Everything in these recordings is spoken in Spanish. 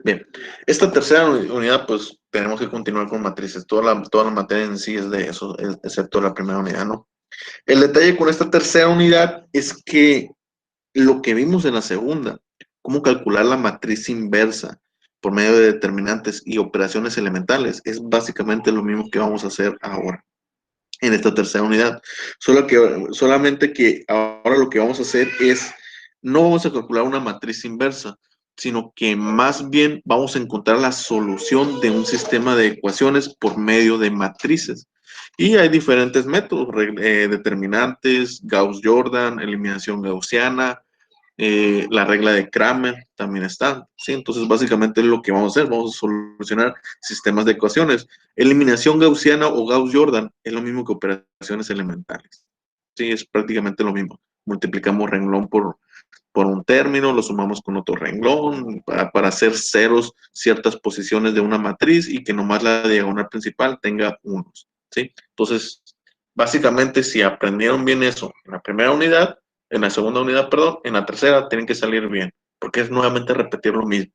Bien, esta tercera unidad, pues tenemos que continuar con matrices. Toda la materia en sí es de eso, excepto la primera unidad, ¿no? El detalle con esta tercera unidad es que lo que vimos en la segunda, cómo calcular la matriz inversa por medio de determinantes y operaciones elementales, es básicamente lo mismo que vamos a hacer ahora en esta tercera unidad. Solamente que ahora lo que vamos a hacer es, no vamos a calcular una matriz inversa, sino que más bien vamos a encontrar la solución de un sistema de ecuaciones por medio de matrices. Y hay diferentes métodos, determinantes, Gauss-Jordan, eliminación gaussiana, la regla de Kramer también está, ¿sí? Entonces, básicamente lo que vamos a hacer, vamos a solucionar sistemas de ecuaciones. Eliminación gaussiana o Gauss-Jordan es lo mismo que operaciones elementales, ¿sí? Es prácticamente lo mismo. Multiplicamos renglón por un término, lo sumamos con otro renglón para hacer ceros ciertas posiciones de una matriz y que nomás la diagonal principal tenga unos, ¿sí? Entonces, básicamente, si aprendieron bien eso en la primera unidad, en la segunda unidad, perdón, en la tercera tienen que salir bien, porque es nuevamente repetir lo mismo,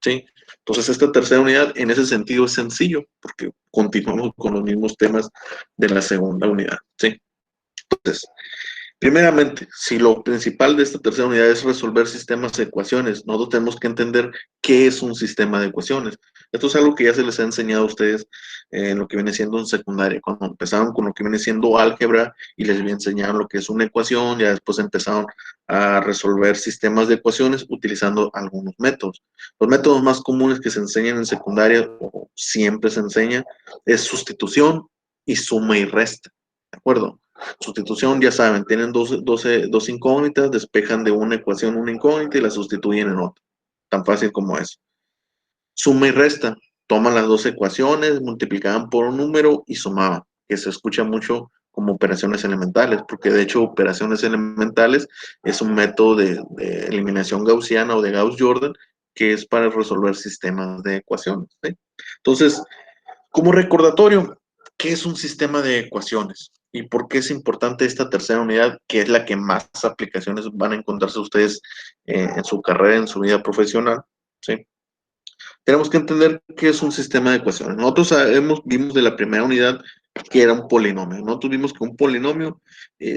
¿sí? Entonces, esta tercera unidad en ese sentido es sencillo, porque continuamos con los mismos temas de la segunda unidad, ¿sí? Entonces, primeramente, si lo principal de esta tercera unidad es resolver sistemas de ecuaciones, nosotros tenemos que entender qué es un sistema de ecuaciones. Esto es algo que ya se les ha enseñado a ustedes en lo que viene siendo en secundaria. Cuando empezaron con lo que viene siendo álgebra y les enseñaron lo que es una ecuación, ya después empezaron a resolver sistemas de ecuaciones utilizando algunos métodos. Los métodos más comunes que se enseñan en secundaria, o siempre se enseña, es sustitución y suma y resta. ¿De acuerdo? Sustitución, ya saben, tienen dos incógnitas, despejan de una ecuación una incógnita y la sustituyen en otra. Tan fácil como eso. Suma y resta. Toman las dos ecuaciones, multiplicaban por un número y sumaban, que se escucha mucho como operaciones elementales, porque de hecho operaciones elementales es un método de eliminación gaussiana o de Gauss-Jordan que es para resolver sistemas de ecuaciones, ¿sí? Entonces, como recordatorio, ¿qué es un sistema de ecuaciones? ¿Y por qué es importante esta tercera unidad, que es la que más aplicaciones van a encontrarse ustedes en su carrera, en su vida profesional? ¿Sí? Tenemos que entender qué es un sistema de ecuaciones. Nosotros vimos de la primera unidad que era un polinomio. Nosotros vimos que un polinomio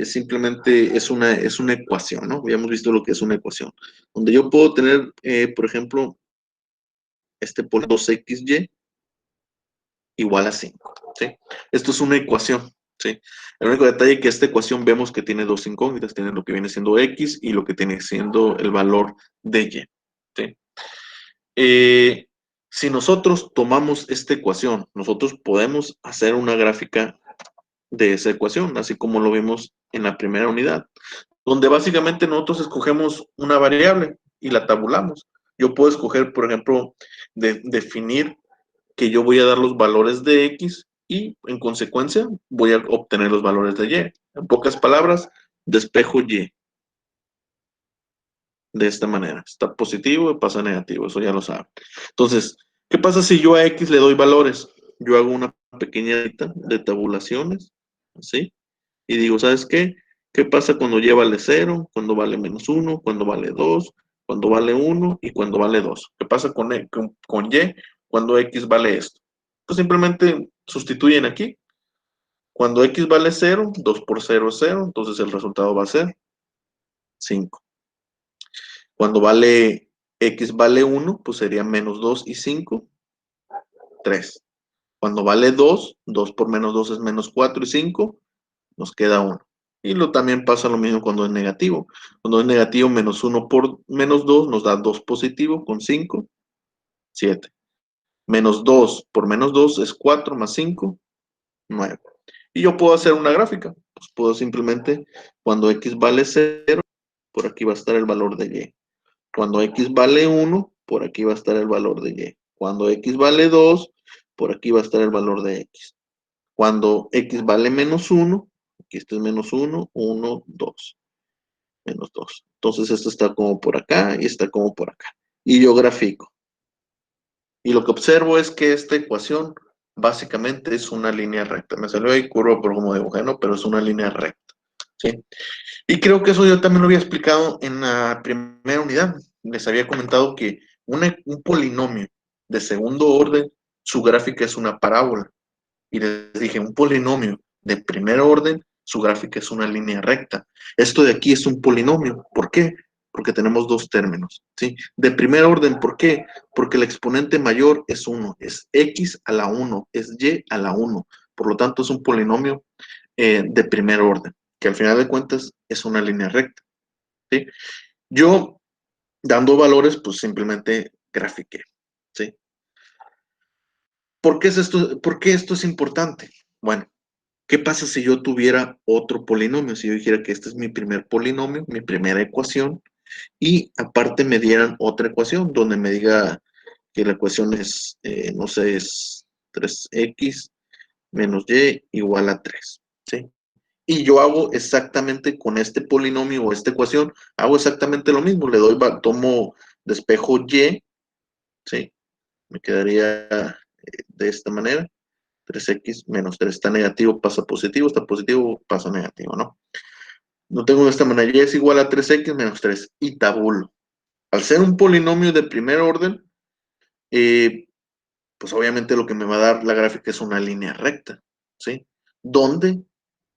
simplemente es una ecuación, ¿no? Habíamos visto lo que es una ecuación, donde yo puedo tener, por ejemplo, este polinomio 2xy igual a 5, ¿sí? Esto es una ecuación, ¿sí? El único detalle es que esta ecuación vemos que tiene dos incógnitas, tiene lo que viene siendo x y lo que tiene siendo el valor de y, ¿sí? Eh, si nosotros tomamos esta ecuación, nosotros podemos hacer una gráfica de esa ecuación, así como lo vimos en la primera unidad, donde básicamente nosotros escogemos una variable y la tabulamos. Yo puedo escoger, por ejemplo, definir que yo voy a dar los valores de X y en consecuencia voy a obtener los valores de Y. En pocas palabras, despejo Y de esta manera. Está positivo y pasa negativo, eso ya lo saben. Entonces, ¿qué pasa si yo a X le doy valores? Yo hago una pequeña lista de tabulaciones, ¿sí? Y digo, ¿sabes qué? ¿Qué pasa cuando Y vale 0, cuando vale -1, cuando vale 2, cuando vale 1 y cuando vale 2? ¿Qué pasa con Y cuando X vale esto? Pues simplemente sustituyen aquí. Cuando X vale 0, 2 por 0 es 0, entonces el resultado va a ser 5. Cuando X vale 1, pues sería -2 y 5, 3. Cuando vale 2, 2 por -2 es -4 y 5, nos queda 1. Y también pasa lo mismo cuando es negativo. Cuando es negativo, -1 por -2 nos da 2 positivo con 5, 7. -2 por -2 es 4 más 5, 9. Y yo puedo hacer una gráfica. Pues puedo simplemente, cuando X vale 0, por aquí va a estar el valor de Y. Cuando X vale 1, por aquí va a estar el valor de Y. Cuando X vale 2, por aquí va a estar el valor de X. Cuando X vale -1, aquí está el -1, 1, 2, -2. Entonces esto está como por acá y está como por acá. Y yo grafico. Y lo que observo es que esta ecuación básicamente es una línea recta. Me salió ahí curva por como dibujé, ¿no? Pero es una línea recta, ¿sí? Y creo que eso yo también lo había explicado en la primera unidad. Les había comentado que Un polinomio de segundo orden, su gráfica es una parábola. Y les dije, un polinomio de primer orden, su gráfica es una línea recta. Esto de aquí es un polinomio. ¿Por qué? Porque tenemos dos términos, ¿sí? De primer orden, ¿por qué? Porque el exponente mayor es 1, es x a la 1, es y a la 1. Por lo tanto, es un polinomio de primer orden, que al final de cuentas es una línea recta, ¿sí? Yo, dando valores, pues simplemente grafiqué, ¿sí? ¿Por qué esto es importante? Bueno, ¿qué pasa si yo tuviera otro polinomio? Si yo dijera que este es mi primer polinomio, mi primera ecuación, y aparte me dieran otra ecuación donde me diga que la ecuación es, no sé, es 3x menos y igual a 3, ¿sí? Y yo hago exactamente con este polinomio o esta ecuación, hago exactamente lo mismo, tomo, despejo y, ¿sí? Me quedaría de esta manera. 3x menos 3 está negativo, pasa positivo, está positivo, pasa negativo, ¿no? No tengo de esta manera, y es igual a 3x menos 3 y tabulo. Al ser un polinomio de primer orden, pues obviamente lo que me va a dar la gráfica es una línea recta, ¿sí? Donde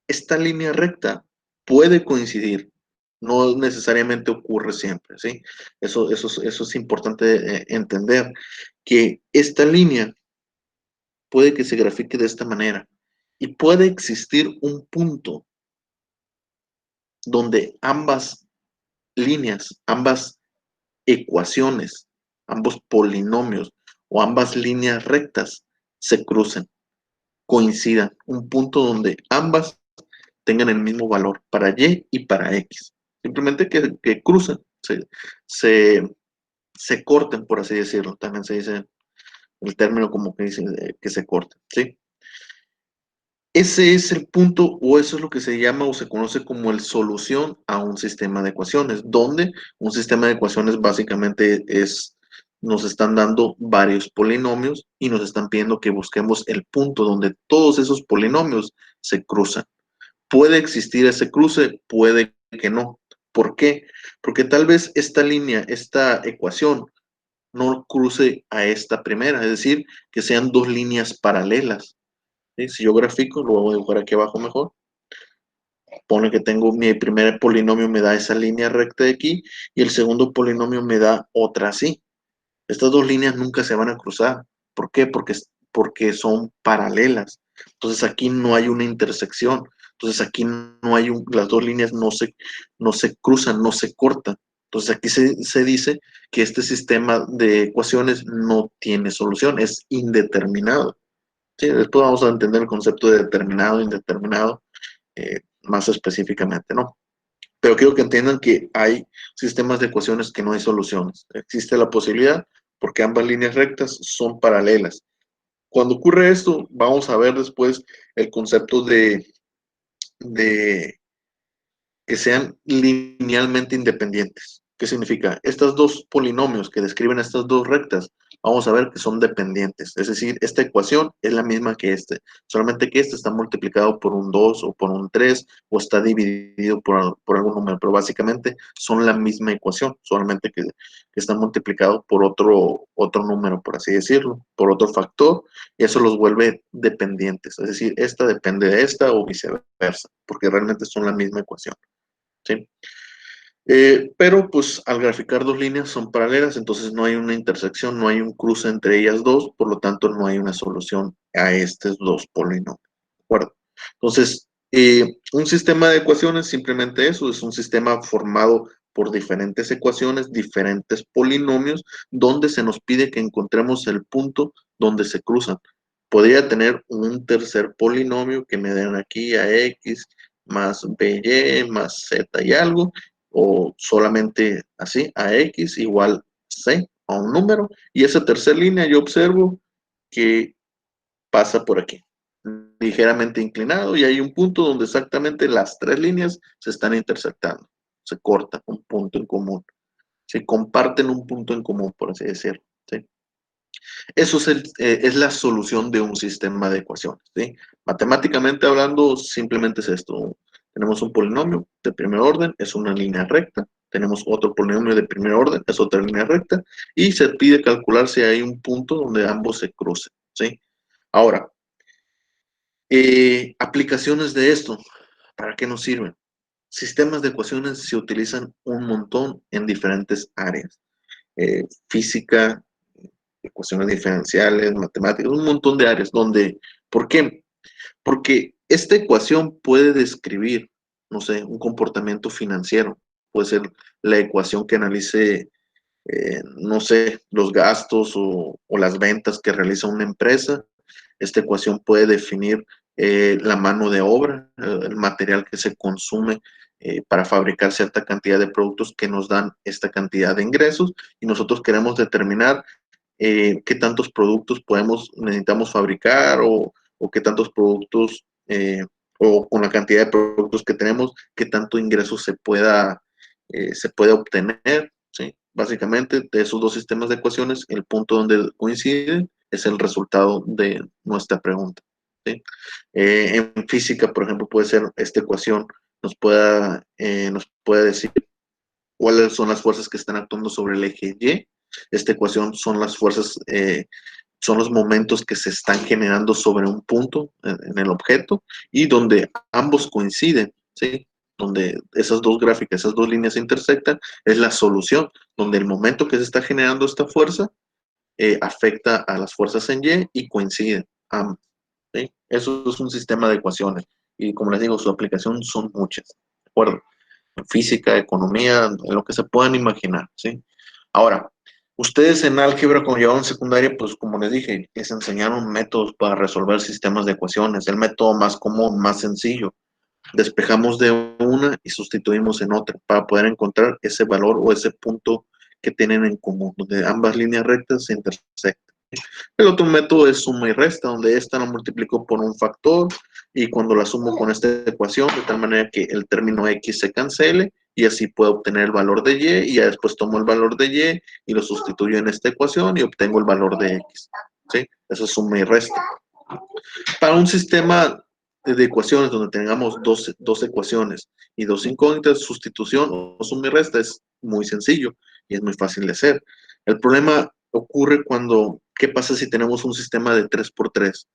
esta línea recta puede coincidir, no necesariamente ocurre siempre, ¿sí? Eso es importante entender, que esta línea puede que se grafique de esta manera y puede existir un punto donde ambas líneas, ambas ecuaciones, ambos polinomios o ambas líneas rectas se crucen, coincidan, un punto donde ambas tengan el mismo valor para y para x. Simplemente que crucen, se, se corten, por así decirlo. También se dice el término como que dice que se corten, ¿sí? Ese es el punto, o eso es lo que se llama o se conoce como el solución a un sistema de ecuaciones, donde un sistema de ecuaciones básicamente nos están dando varios polinomios y nos están pidiendo que busquemos el punto donde todos esos polinomios se cruzan. Puede existir ese cruce, puede que no. ¿Por qué? Porque tal vez esta línea, esta ecuación, no cruce a esta primera, es decir, que sean dos líneas paralelas. ¿Sí? Si yo grafico, lo voy a dibujar aquí abajo mejor. Pone que tengo mi primer polinomio me da esa línea recta de aquí y el segundo polinomio me da otra así. Estas dos líneas nunca se van a cruzar. ¿Por qué? Porque son paralelas. Entonces aquí no hay una intersección. Entonces aquí no hay las dos líneas no se cruzan, no se cortan. Entonces aquí se dice que este sistema de ecuaciones no tiene solución, es indeterminado. Sí, después vamos a entender el concepto de determinado, indeterminado, más específicamente, ¿no? Pero quiero que entiendan que hay sistemas de ecuaciones que no hay soluciones. Existe la posibilidad porque ambas líneas rectas son paralelas. Cuando ocurre esto, vamos a ver después el concepto de que sean linealmente independientes. ¿Qué significa? Estos dos polinomios que describen estas dos rectas, vamos a ver que son dependientes. Es decir, esta ecuación es la misma que este, solamente que este está multiplicado por un 2 o por un 3 o está dividido por algún número, pero básicamente son la misma ecuación, solamente que está multiplicado por otro número, por así decirlo, por otro factor, y eso los vuelve dependientes. Es decir, esta depende de esta o viceversa, porque realmente son la misma ecuación. ¿Sí? Pero pues al graficar dos líneas son paralelas, entonces no hay una intersección, no hay un cruce entre ellas dos, por lo tanto no hay una solución a estos dos polinomios. ¿De acuerdo? Entonces, un sistema de ecuaciones simplemente eso, es un sistema formado por diferentes ecuaciones, diferentes polinomios, donde se nos pide que encontremos el punto donde se cruzan. Podría tener un tercer polinomio que me den aquí a x más by más z y algo, o solamente así, a x igual c, a un número, y esa tercera línea yo observo que pasa por aquí, ligeramente inclinado, y hay un punto donde exactamente las tres líneas se están intersectando, se corta un punto en común, se comparten un punto en común, por así decirlo. ¿Sí? Eso es la solución de un sistema de ecuaciones. ¿Sí? Matemáticamente hablando, simplemente es esto. Tenemos un polinomio de primer orden, es una línea recta, tenemos otro polinomio de primer orden, es otra línea recta, y se pide calcular si hay un punto donde ambos se crucen, ¿sí? Ahora, aplicaciones de esto, ¿para qué nos sirven? Sistemas de ecuaciones se utilizan un montón en diferentes áreas. Física, ecuaciones diferenciales, matemáticas, un montón de áreas donde, ¿por qué? Porque esta ecuación puede describir, no sé, un comportamiento financiero. Puede ser la ecuación que analice, no sé, los gastos o las ventas que realiza una empresa. Esta ecuación puede definir la mano de obra, el material que se consume para fabricar cierta cantidad de productos que nos dan esta cantidad de ingresos, y nosotros queremos determinar qué tantos productos necesitamos fabricar, o qué tantos productos, o con la cantidad de productos que tenemos, qué tanto ingreso se puede obtener, ¿sí? Básicamente, de esos dos sistemas de ecuaciones, el punto donde coinciden es el resultado de nuestra pregunta, ¿sí? En física, por ejemplo, puede ser esta ecuación, nos puede decir cuáles son las fuerzas que están actuando sobre el eje Y. Esta ecuación son las fuerzas, son los momentos que se están generando sobre un punto en el objeto, y donde ambos coinciden, ¿sí? Donde esas dos gráficas, esas dos líneas se intersectan, es la solución, donde el momento que se está generando esta fuerza afecta a las fuerzas en Y y coinciden ambas, ¿sí? Eso es un sistema de ecuaciones, y como les digo, su aplicación son muchas, ¿de acuerdo? Física, economía, lo que se puedan imaginar, ¿sí? Ahora, ustedes en álgebra, cuando llevaban secundaria, pues como les dije, les enseñaron métodos para resolver sistemas de ecuaciones. El método más común, más sencillo, despejamos de una y sustituimos en otra para poder encontrar ese valor o ese punto que tienen en común, donde ambas líneas rectas se intersectan. El otro método es suma y resta, donde esta la multiplico por un factor, y cuando la sumo con esta ecuación, de tal manera que el término x se cancele, y así puedo obtener el valor de y ya después tomo el valor de y lo sustituyo en esta ecuación y obtengo el valor de x, ¿sí? Eso es suma y resta. Para un sistema de ecuaciones donde tengamos dos ecuaciones y dos incógnitas, sustitución o suma y resta es muy sencillo y es muy fácil de hacer. El problema ocurre cuando, ¿qué pasa si tenemos un sistema de 3x3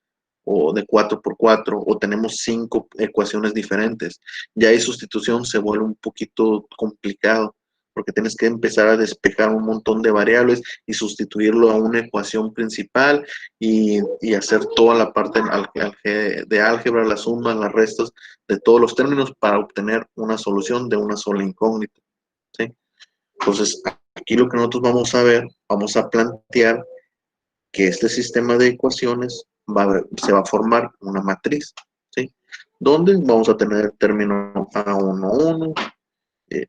o de 4x4, o tenemos 5 ecuaciones diferentes? Ya ahí sustitución se vuelve un poquito complicado, porque tienes que empezar a despejar un montón de variables y sustituirlo a una ecuación principal, y hacer toda la parte de álgebra, las sumas, las restas de todos los términos para obtener una solución de una sola incógnita, ¿sí? Entonces, aquí lo que nosotros vamos a ver, vamos a plantear que este sistema de ecuaciones se va a formar una matriz, ¿sí? Donde vamos a tener el término A11,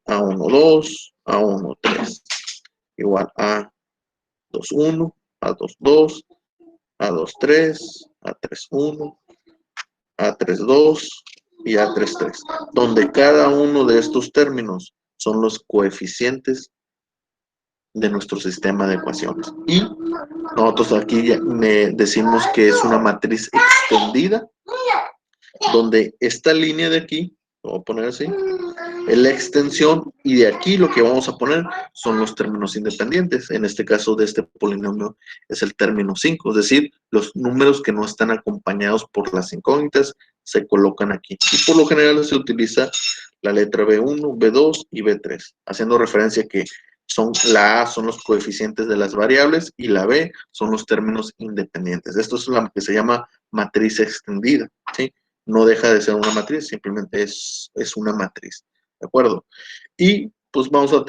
A12, A13, igual A21, A22, A23, A31, A32 y A33, donde cada uno de estos términos son los coeficientes de nuestro sistema de ecuaciones. Y nosotros aquí decimos que es una matriz extendida, donde esta línea de aquí, lo voy a poner así, es la extensión, y de aquí lo que vamos a poner son los términos independientes. En este caso de este polinomio es el término 5, es decir, los números que no están acompañados por las incógnitas se colocan aquí. Y por lo general se utiliza la letra B1, B2 y B3, haciendo referencia que la A son los coeficientes de las variables y la B son los términos independientes. Esto es lo que se llama matriz extendida, ¿sí? No deja de ser una matriz, simplemente es una matriz, ¿de acuerdo? Y pues vamos a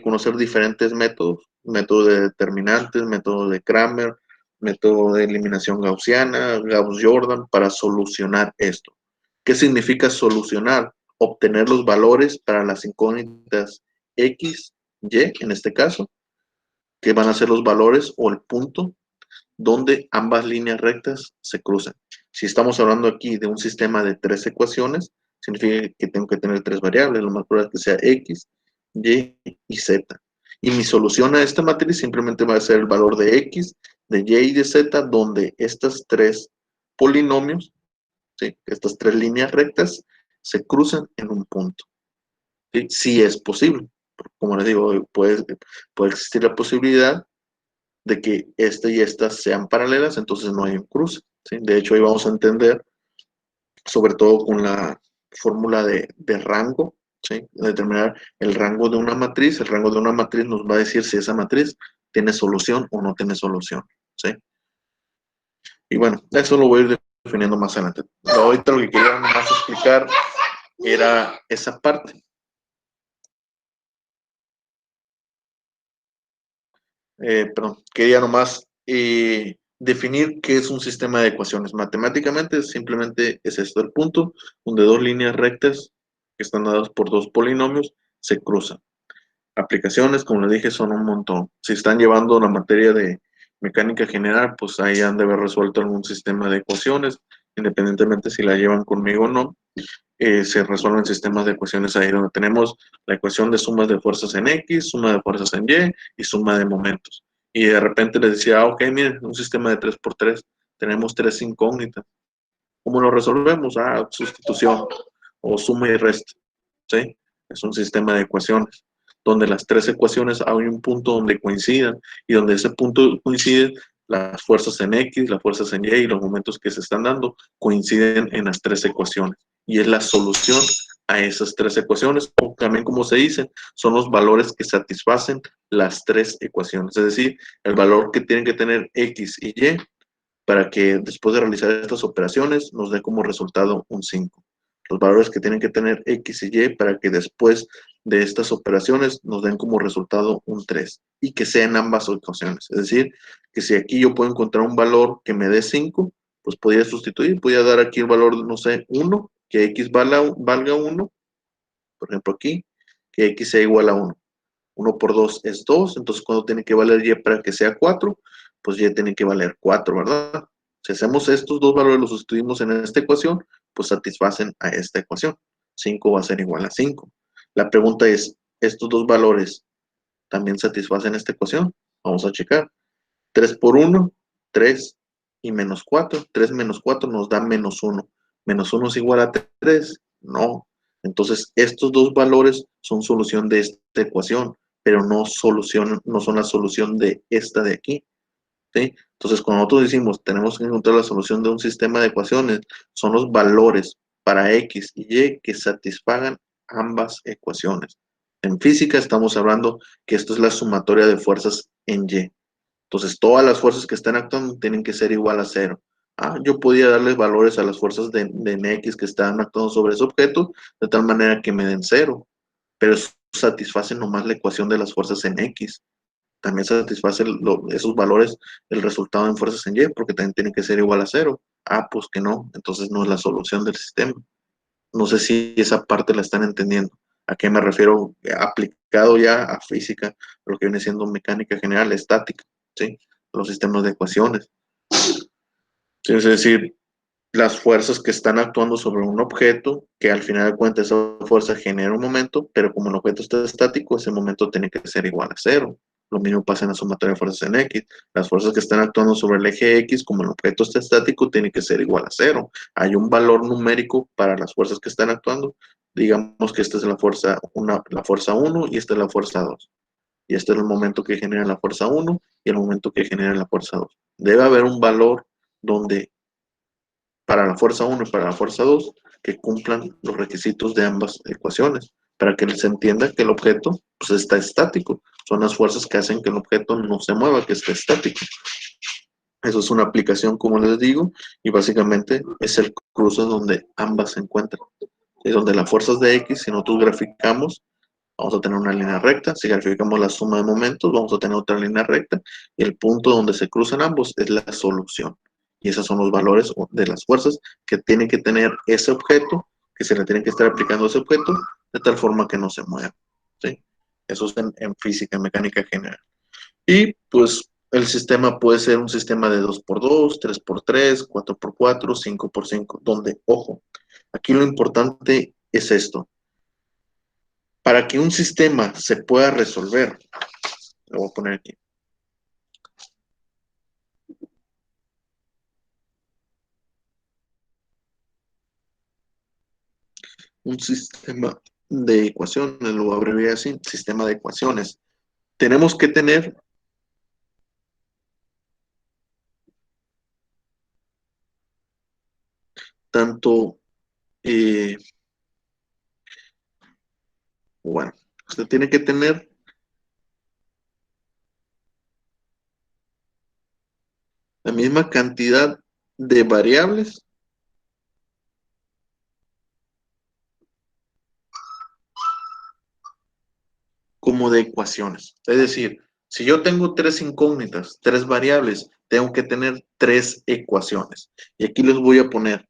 conocer diferentes métodos, método de determinantes, método de Kramer, método de eliminación gaussiana, Gauss-Jordan, para solucionar esto. ¿Qué significa solucionar? Obtener los valores para las incógnitas x, y, en este caso, que van a ser los valores o el punto donde ambas líneas rectas se cruzan. Si estamos hablando aquí de un sistema de 3 ecuaciones, significa que tengo que tener 3 variables, lo más probable es que sea x, y y z. Y mi solución a esta matriz simplemente va a ser el valor de x, de y y de z, donde estas 3 polinomios, ¿sí? Estas 3 líneas rectas se cruzan en un punto, ¿sí? Si es posible. Como les digo, puede existir la posibilidad de que esta y estas sean paralelas, entonces no hay un cruce, ¿sí? De hecho, ahí vamos a entender, sobre todo con la fórmula de rango, ¿sí? Determinar el rango de una matriz. El rango de una matriz nos va a decir si esa matriz tiene solución o no tiene solución, ¿sí? Y bueno, eso lo voy a ir definiendo más adelante. Ahorita lo que quería más explicar era esa parte. Perdón, quería nomás definir qué es un sistema de ecuaciones. Matemáticamente simplemente es esto el punto donde dos líneas rectas que están dadas por dos polinomios se cruzan. Aplicaciones, como les dije, son un montón. Si están llevando la materia de mecánica general, pues ahí han de haber resuelto algún sistema de ecuaciones, independientemente si la llevan conmigo o no. Se resuelven sistemas de ecuaciones ahí donde tenemos la ecuación de sumas de fuerzas en X, suma de fuerzas en Y y suma de momentos. Y de repente les decía, ok, miren, un sistema de 3 por 3 tenemos tres incógnitas. ¿Cómo lo resolvemos? Sustitución o suma y resta. ¿Sí? Es un sistema de ecuaciones donde las tres ecuaciones hay un punto donde coincidan y donde ese punto coincide las fuerzas en X, las fuerzas en Y los momentos que se están dando coinciden en las tres ecuaciones y es la solución a esas tres ecuaciones, o también como se dice, son los valores que satisfacen las tres ecuaciones, es decir, el valor que tienen que tener X y Y para que después de realizar estas operaciones nos dé como resultado un 5. Los valores que tienen que tener X y Y para que después de estas operaciones nos den como resultado un 3 y que sean ambas ecuaciones. Es decir, que si aquí yo puedo encontrar un valor que me dé 5, pues podría sustituir, podría dar aquí el valor, no sé, 1, que X valga 1, por ejemplo aquí, que X sea igual a 1. 1 por 2 es 2, entonces cuando tiene que valer Y para que sea 4, pues Y tiene que valer 4, ¿verdad? Si hacemos estos dos valores, los sustituimos en esta ecuación, pues satisfacen a esta ecuación. 5 va a ser igual a 5. La pregunta es, ¿estos dos valores también satisfacen esta ecuación? Vamos a checar. 3 por 1, 3 y menos 4. 3 menos 4 nos da menos 1. ¿Menos 1 es igual a 3? No. Entonces, estos dos valores son solución de esta ecuación, pero no son la solución de esta de aquí. ¿Sí? Entonces, cuando nosotros decimos tenemos que encontrar la solución de un sistema de ecuaciones, son los valores para X y Y que satisfagan ambas ecuaciones. En física estamos hablando que esto es la sumatoria de fuerzas en Y. Entonces, todas las fuerzas que están actuando tienen que ser igual a cero. Yo podía darles valores a las fuerzas de X que están actuando sobre ese objeto, de tal manera que me den cero, pero eso satisface nomás la ecuación de las fuerzas en X. También satisface esos valores el resultado en fuerzas en Y, porque también tiene que ser igual a cero. Pues que no, entonces no es la solución del sistema. No sé si esa parte la están entendiendo. ¿A qué me refiero? Aplicado ya a física, lo que viene siendo mecánica general, estática, ¿sí? Los sistemas de ecuaciones. Sí, es decir, las fuerzas que están actuando sobre un objeto, que al final de cuentas esa fuerza genera un momento, pero como el objeto está estático, ese momento tiene que ser igual a cero. Lo mismo pasa en la sumatoria de fuerzas en X. Las fuerzas que están actuando sobre el eje X, como el objeto está estático, tiene que ser igual a cero. Hay un valor numérico para las fuerzas que están actuando. Digamos que esta es la fuerza 1 y esta es la fuerza 2. Y este es el momento que genera la fuerza 1 y el momento que genera la fuerza 2. Debe haber un valor donde para la fuerza 1 y para la fuerza 2 que cumplan los requisitos de ambas ecuaciones, para que se entienda que el objeto pues, está estático. Son las fuerzas que hacen que el objeto no se mueva, que esté estático. Eso es una aplicación, como les digo, y básicamente es el cruce donde ambas se encuentran. Es donde las fuerzas de X, si nosotros graficamos, vamos a tener una línea recta. Si graficamos la suma de momentos, vamos a tener otra línea recta. Y el punto donde se cruzan ambos es la solución. Y esos son los valores de las fuerzas que tiene que tener ese objeto, que se le tiene que estar aplicando a ese objeto, de tal forma que no se mueva. ¿Sí? Eso es en física, en mecánica general. Y pues el sistema puede ser un sistema de 2 por 2, 3 por 3, 4 por 4, 5 por 5, donde, ojo, aquí lo importante es esto. Para que un sistema se pueda resolver, lo voy a poner aquí. Un sistema de ecuaciones, lo abrevié así, sistema de ecuaciones. Tenemos que tener tanto, eh, bueno, usted tiene que tener la misma cantidad de variables como de ecuaciones. Es decir, si yo tengo tres incógnitas, tres variables, tengo que tener tres ecuaciones. Y aquí les voy a poner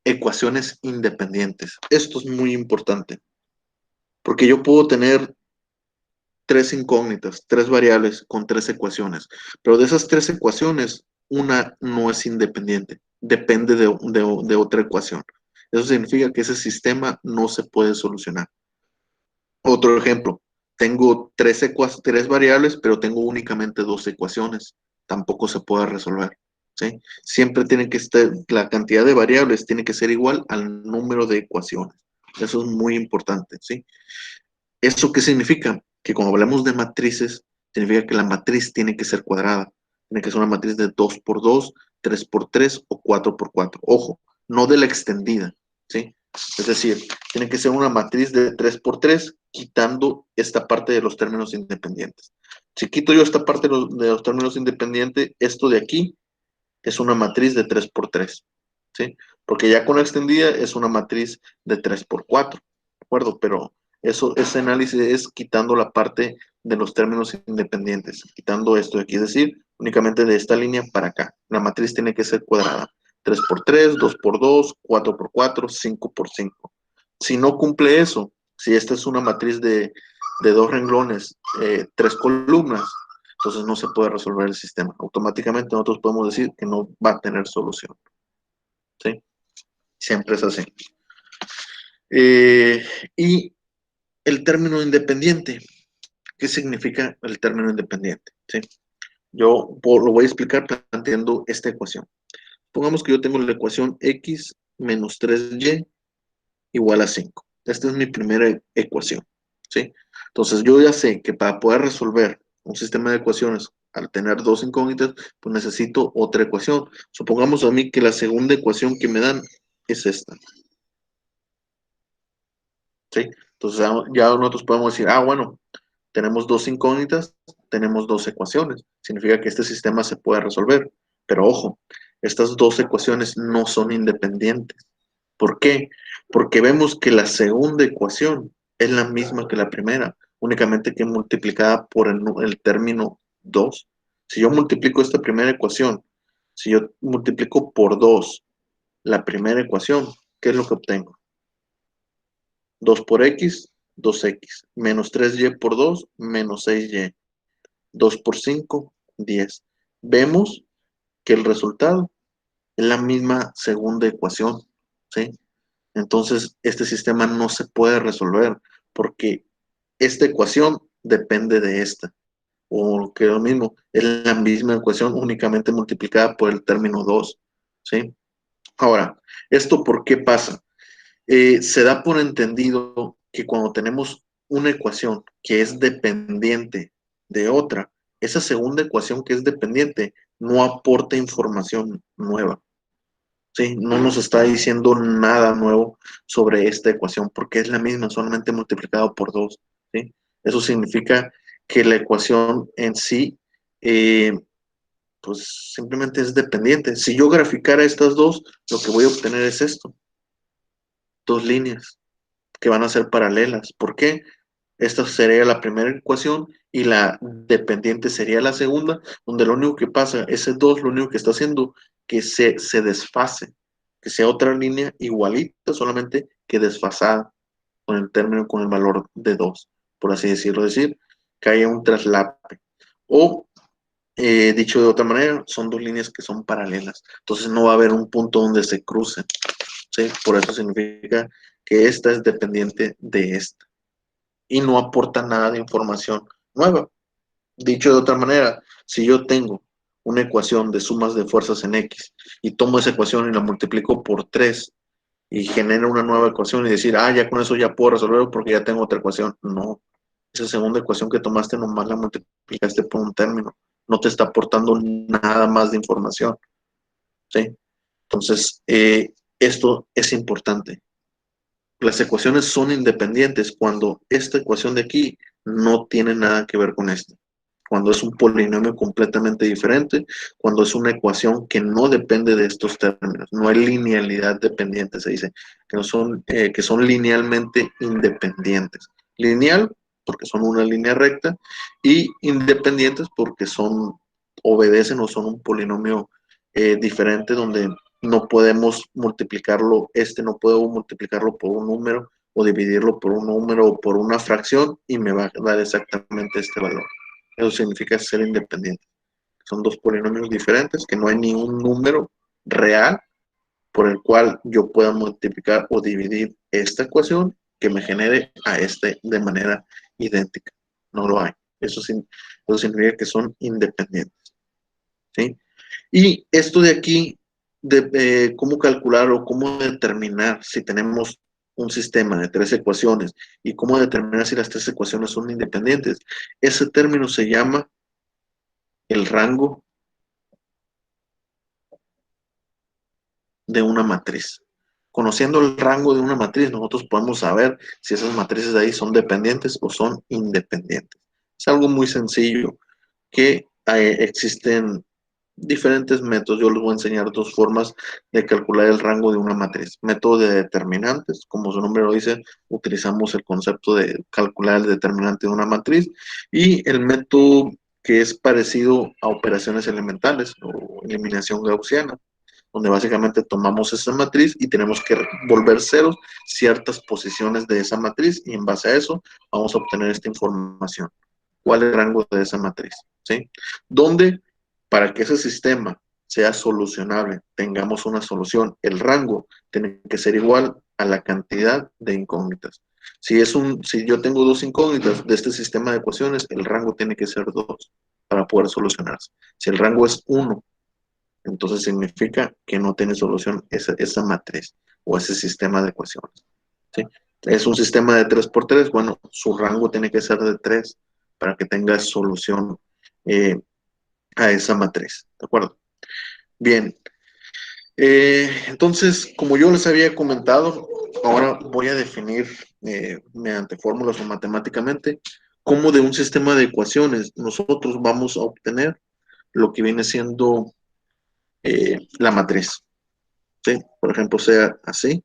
ecuaciones independientes. Esto es muy importante, porque yo puedo tener tres incógnitas, tres variables con tres ecuaciones, pero de esas tres ecuaciones, una no es independiente, depende de otra ecuación. Eso significa que ese sistema no se puede solucionar. Otro ejemplo, tengo tres variables, pero tengo únicamente dos ecuaciones. Tampoco se puede resolver. ¿Sí? Siempre tiene que estar, la cantidad de variables tiene que ser igual al número de ecuaciones. Eso es muy importante. ¿Sí? ¿Eso qué significa? Que cuando hablamos de matrices, significa que la matriz tiene que ser cuadrada. Tiene que ser una matriz de 2 por 2, 3 por 3 o 4 por 4. Ojo, no de la extendida, ¿sí? Es decir, tiene que ser una matriz de 3 por 3, quitando esta parte de los términos independientes. Si quito yo esta parte de los términos independientes, esto de aquí es una matriz de 3 por 3, ¿sí? Porque ya con la extendida es una matriz de 3 por 4, ¿de acuerdo? Pero ese análisis es quitando la parte de los términos independientes, quitando esto de aquí, es decir, únicamente de esta línea para acá. La matriz tiene que ser cuadrada. 3 por 3, 2 por 2, 4 por 4, 5 por 5. Si no cumple eso, si esta es una matriz de dos renglones, tres columnas, entonces no se puede resolver el sistema. Automáticamente nosotros podemos decir que no va a tener solución. ¿Sí? Siempre es así. Eh, y el término independiente. ¿Qué significa el término independiente? ¿Sí? Yo lo voy a explicar planteando esta ecuación. Pongamos que yo tengo la ecuación x menos 3y igual a 5. Esta es mi primera ecuación. ¿Sí? Entonces yo ya sé que para poder resolver un sistema de ecuaciones al tener dos incógnitas, pues necesito otra ecuación. Supongamos a mí que la segunda ecuación que me dan es esta. ¿Sí? Entonces ya nosotros podemos decir, bueno, tenemos dos incógnitas, tenemos dos ecuaciones. Significa que este sistema se puede resolver. Pero ojo, estas dos ecuaciones no son independientes. ¿Por qué? Porque vemos que la segunda ecuación es la misma que la primera, únicamente que multiplicada por el término 2. Si yo multiplico esta primera ecuación, si yo multiplico por 2 la primera ecuación, ¿qué es lo que obtengo? 2 por x, 2x, menos 3y por 2, menos 6y, 2 por 5, 10. Vemos que el resultado es la misma segunda ecuación, ¿sí? Entonces, este sistema no se puede resolver porque esta ecuación depende de esta. O que lo mismo, es la misma ecuación únicamente multiplicada por el término 2, ¿sí? Ahora, ¿esto por qué pasa? Se da por entendido que cuando tenemos una ecuación que es dependiente de otra, esa segunda ecuación que es dependiente no aporta información nueva. ¿Sí? No nos está diciendo nada nuevo sobre esta ecuación porque es la misma, solamente multiplicado por 2. ¿Sí? Eso significa que la ecuación en sí, eh, pues simplemente es dependiente. Si yo graficara estas dos, lo que voy a obtener es esto, dos líneas que van a ser paralelas. ¿Por qué? Esta sería la primera ecuación y la dependiente sería la segunda, donde lo único que pasa, ese 2 lo único que está haciendo que se desfase, que sea otra línea igualita, solamente que desfasada con el término, con el valor de 2 por así decirlo. Es decir, que haya un traslape. O, dicho de otra manera, son dos líneas que son paralelas. Entonces no va a haber un punto donde se crucen. ¿Sí? Por eso significa que esta es dependiente de esta y no aporta nada de información nueva. Dicho de otra manera, si yo tengo una ecuación de sumas de fuerzas en X y tomo esa ecuación y la multiplico por 3 y genero una nueva ecuación y decir, ya con eso ya puedo resolverlo porque ya tengo otra ecuación. No, esa segunda ecuación que tomaste nomás la multiplicaste por un término, no te está aportando nada más de información, ¿sí? Entonces, esto es importante. Las ecuaciones son independientes cuando esta ecuación de aquí no tiene nada que ver con esta. Cuando es un polinomio completamente diferente, cuando es una ecuación que no depende de estos términos, no hay linealidad dependiente, se dice, que son linealmente independientes. Lineal, porque son una línea recta, y independientes porque obedecen o son un polinomio diferente donde no podemos multiplicarlo, no puedo multiplicarlo por un número o dividirlo por un número o por una fracción y me va a dar exactamente este valor. Eso significa ser independiente. Son dos polinomios diferentes que no hay ningún número real por el cual yo pueda multiplicar o dividir esta ecuación que me genere a este de manera idéntica. No lo hay. Eso significa que son independientes. ¿Sí? Y esto de aquí, de cómo calcular o cómo determinar si tenemos un sistema de 3 ecuaciones y cómo determinar si las 3 ecuaciones son independientes, ese término se llama el rango de una matriz. Conociendo el rango de una matriz, nosotros podemos saber si esas matrices de ahí son dependientes o son independientes. Es algo muy sencillo que existen diferentes métodos. Yo les voy a enseñar 2 formas de calcular el rango de una matriz. Método de determinantes, como su nombre lo dice, utilizamos el concepto de calcular el determinante de una matriz y el método que es parecido a operaciones elementales o eliminación gaussiana, donde básicamente tomamos esa matriz y tenemos que volver ceros ciertas posiciones de esa matriz y en base a eso vamos a obtener esta información. ¿Cuál es el rango de esa matriz? ¿Sí? Donde para que ese sistema sea solucionable, tengamos una solución, el rango tiene que ser igual a la cantidad de incógnitas. Si yo tengo 2 incógnitas de este sistema de ecuaciones, el rango tiene que ser 2 para poder solucionarse. Si el rango es 1, entonces significa que no tiene solución esa matriz o ese sistema de ecuaciones. ¿Sí? Es un sistema de 3 por 3, bueno, su rango tiene que ser de 3 para que tenga solución a esa matriz. ¿De acuerdo? Bien. Entonces, como yo les había comentado, ahora voy a definir mediante fórmulas o matemáticamente cómo de un sistema de ecuaciones nosotros vamos a obtener lo que viene siendo la matriz. ¿Sí? Por ejemplo, sea así.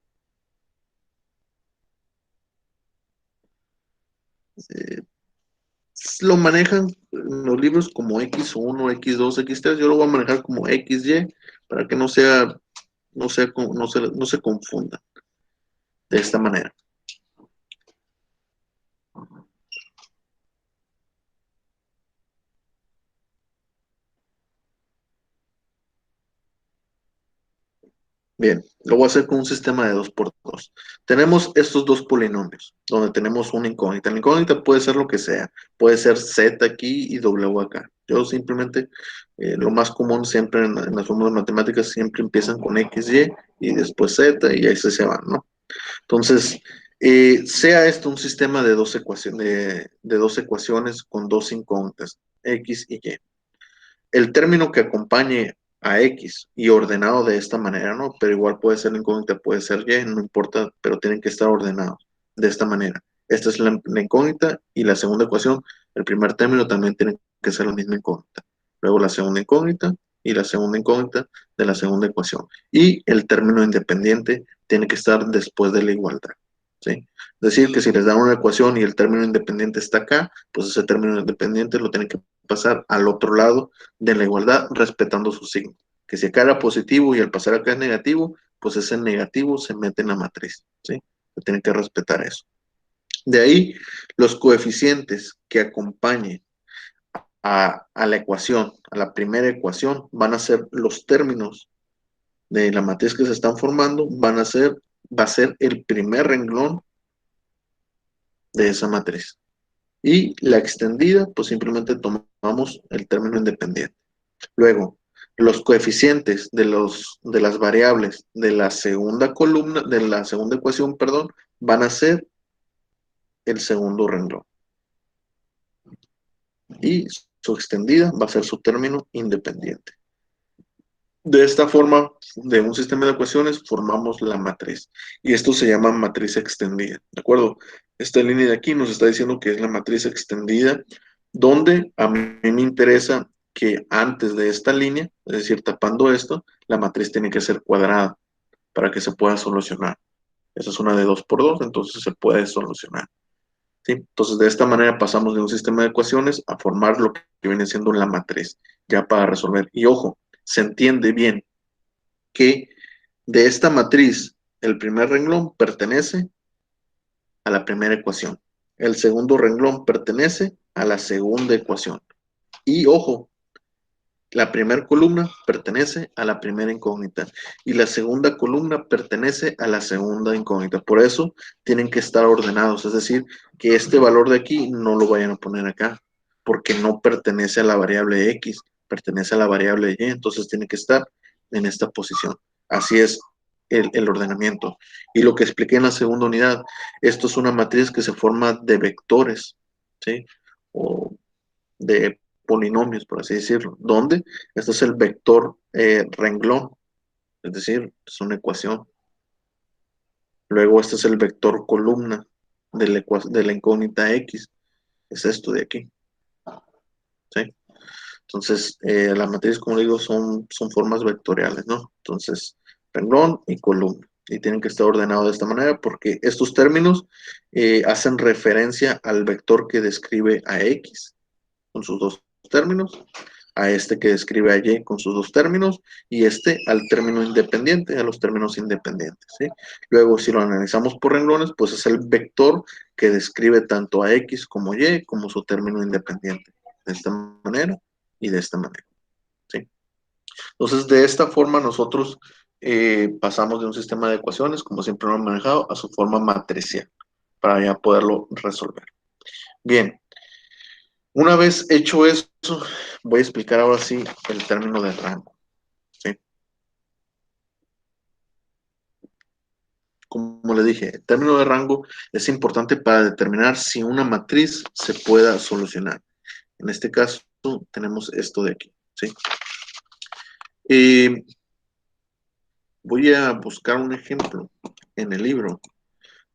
Eh, lo manejan en los libros como X1, X2, X3. Yo lo voy a manejar como XY para que no se confunda de esta manera. Bien, lo voy a hacer con un sistema de 2 por 2. Tenemos estos 2 polinomios, donde tenemos una incógnita. La incógnita puede ser lo que sea. Puede ser Z aquí y W acá. Yo simplemente, lo más común siempre en las fórmulas matemáticas, siempre empiezan con XY y después Z y ahí se van, ¿no? Entonces, sea esto un sistema de 2 ecuaciones, de 2 ecuaciones con 2 incógnitas, X y Y. El término que acompañe a X y ordenado de esta manera, ¿no? Pero igual puede ser incógnita, puede ser Y, no importa, pero tienen que estar ordenados de esta manera. Esta es la incógnita y la segunda ecuación, el primer término también tiene que ser la misma incógnita. Luego la segunda incógnita y la segunda incógnita de la segunda ecuación. Y el término independiente tiene que estar después de la igualdad. ¿Sí? Es decir, que si les dan una ecuación y el término independiente está acá, pues ese término independiente lo tienen que pasar al otro lado de la igualdad respetando su signo. Que si acá era positivo y al pasar acá es negativo, pues ese negativo se mete en la matriz. ¿Sí? Se tienen que respetar eso. De ahí, los coeficientes que acompañen a la ecuación, a la primera ecuación, van a ser los términos de la matriz que se están formando, va a ser el primer renglón de esa matriz. Y la extendida, pues simplemente tomamos el término independiente. Luego, los coeficientes de las variables de la segunda columna, de la segunda ecuación, perdón, van a ser el segundo renglón. Y su extendida va a ser su término independiente. De esta forma, de un sistema de ecuaciones, formamos la matriz. Y esto se llama matriz extendida, ¿de acuerdo? Esta línea de aquí nos está diciendo que es la matriz extendida, donde a mí me interesa que antes de esta línea, es decir, tapando esto, la matriz tiene que ser cuadrada para que se pueda solucionar. Esa es una de 2 por 2, entonces se puede solucionar. ¿Sí? Entonces, de esta manera pasamos de un sistema de ecuaciones a formar lo que viene siendo la matriz, ya para resolver. Y ojo, se entiende bien que de esta matriz, el primer renglón pertenece a la primera ecuación. El segundo renglón pertenece a la segunda ecuación. Y ojo, la primera columna pertenece a la primera incógnita y la segunda columna pertenece a la segunda incógnita. Por eso tienen que estar ordenados, es decir, que este valor de aquí no lo vayan a poner acá, porque no pertenece a la variable X, pertenece a la variable Y, entonces tiene que estar en esta posición. Así es el ordenamiento. Y lo que expliqué en la segunda unidad, esto es una matriz que se forma de vectores, ¿sí? O de polinomios, por así decirlo, donde este es el vector renglón, es decir, es una ecuación. Luego este es el vector columna de la incógnita X, es esto de aquí. ¿Sí? Entonces, la matriz, como digo, son formas vectoriales, ¿no? Entonces, renglón y columna. Y tienen que estar ordenados de esta manera porque estos términos hacen referencia al vector que describe a X con sus dos términos, a este que describe a Y con sus dos términos y este al término independiente, a los términos independientes. ¿Sí? Luego, si lo analizamos por renglones, pues es el vector que describe tanto a X como Y como su término independiente. De esta manera y de esta manera. ¿Sí? Entonces, de esta forma nosotros pasamos de un sistema de ecuaciones, como siempre lo hemos manejado, a su forma matricial, para ya poderlo resolver. Bien, una vez hecho eso, voy a explicar ahora sí el término de rango. ¿Sí? Como le dije, el término de rango es importante para determinar si una matriz se pueda solucionar. En este caso, tenemos esto de aquí. ¿Sí? Voy a buscar un ejemplo en el libro